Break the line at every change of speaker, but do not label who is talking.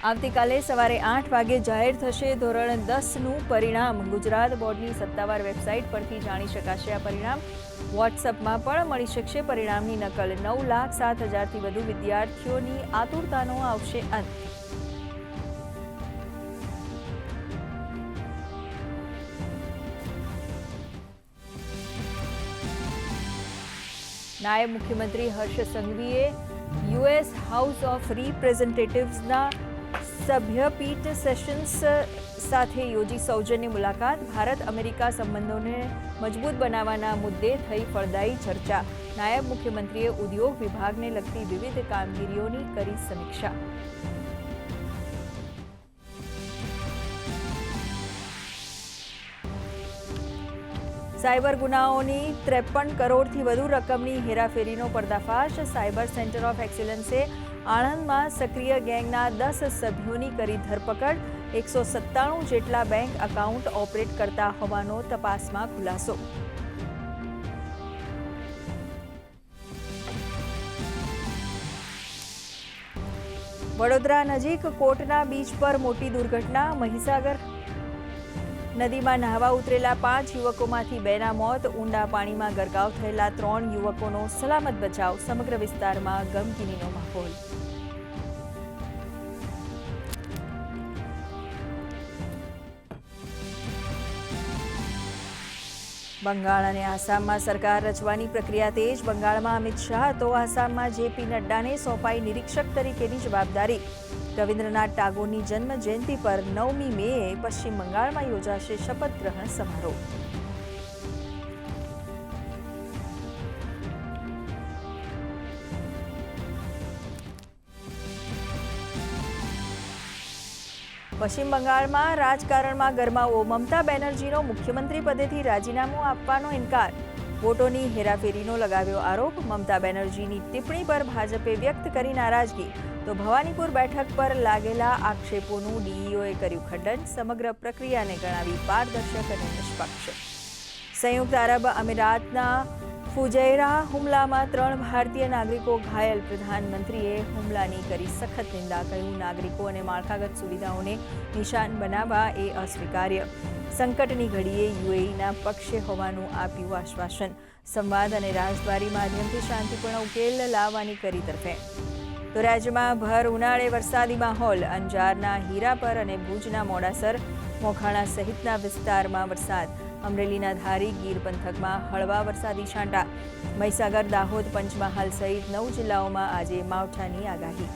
આવતીકાલે સવારે 8 વાગે જાહેર થશે ધોરણ 10નું પરિણામ। ગુજરાત બોર્ડની સત્તાવાર વેબસાઇટ પરથી જાણી શકાશે આ પરિણામ। વોટ્સઅપમાં પણ મળી શકશે પરિણામની નકલ। 9,07,000થી વધુ વિદ્યાર્થીઓની આતુરતાનો આવશે અંત। નાયબ મુખ્યમંત્રી હર્ષ સંઘવીએ યુએસ હાઉસ ઓફ રિપ્રેઝેન્ટેટિવ્સના સભ્યપીઠ સેશન્સ સાથે યોજી સૌજન્ય મુલાકાત। ભારત અમેરિકા સંબંધોને મજબૂત બનાવવાના મુદ્દે થઈ ફળદાયી ચર્ચા। નાયબ મુખ્યમંત્રીએ ઉદ્યોગ વિભાગને લગતી વિવિધ કામગીરીઓની કરી સમીક્ષા। સાયબર ગુનાઓની 53 કરોડથી વધુ રકમની હેરાફેરીનો પર્દાફાશ। સાયબર સેન્ટર ઓફ એક્સેલન્સે આણંદમાં સક્રિય ગેંગના 10 સભ્યોની કરી ધરપકડ। 197 જેટલા બેંક એકાઉન્ટ ઓપરેટ કરતા હોવાનો તપાસમાં ખુલાસો। વડોદરા નજીક કોટના બીચ પર મોટી દુર્ઘટના। મહીસાગર નદીમાં નહાવા ઉતરેલા 5 યુવકોમાંથી 2ના મોત। ઊંડા પાણીમાં ગરકાવ થયેલા 3 યુવકોનો સલામત બચાવ। સમગ્ર વિસ્તારમાં ગમગીનીનો માહોલ। બંગાળ અને આસામમાં સરકાર રચવાની પ્રક્રિયા તેજ। બંગાળમાં અમિત શાહ તો આસામમાં જેપી નડ્ડાને સોંપાઈ નિરીક્ષક તરીકેની જવાબદારી। રવિન્દ્રનાથ ટાગોરની જન્મ જયંતિ પર 9મી મેએ પશ્ચિમ બંગાળમાં યોજાશે શપથ ગ્રહણ સમારોહ। પશ્ચિમ બંગાળમાં રાજકારણમાં ગરમાવો। મમતા બેનર્જીનો મુખ્યમંત્રી પદેથી રાજીનામું આપવાનો ઇનકાર। વોટોની હેરાફેરીનો લગાવ્યો આરોપ। મમતા બેનર્જીની ટિપ્પણી પર ભાજપે વ્યક્ત કરી નારાજગી। તો ભવાનીપુર બેઠક પર લાગેલા આક્ષેપોનું ડીઈઓએ કર્યું ખંડન। સમગ્ર પ્રક્રિયાને ગણાવી પારદર્શક અને નિષ્પક્ષ। સંયુક્ત આરબ અમીરાતના ફુજૈરા હુમલામાં 3 ભારતીય નાગરિકો ઘાયલ। પ્રધાનમંત્રીએ હુમલાની કરી સખત નિંદા। કહ્યું, નાગરિકો અને માળખાગત સુવિધાઓને નિશાન બનાવવા એ અસ્વીકાર્ય। સંકટની ઘડીએ યુએઈના પક્ષે હોવાનું આપ્યું આશ્વાસન। સંવાદ અને રાજદ્વારી માધ્યમથી શાંતિપૂર્ણ ઉકેલ લાવવાની કરી તરફેણ। તો રાજ્યમાં ભર ઉનાળે વરસાદી માહોલ। અંજારના હીરાપર અને ભુજના મોડાસર, મોખાણા સહિતના વિસ્તારમાં વરસાદ। અમરેલીના ધારી, ગીર પંથકમાં હળવા વરસાદી છાંટા। મહીસાગર, દાહોદ, પંચમહાલ સહિત 9 જિલ્લાઓમાં આજે માવઠાની આગાહી।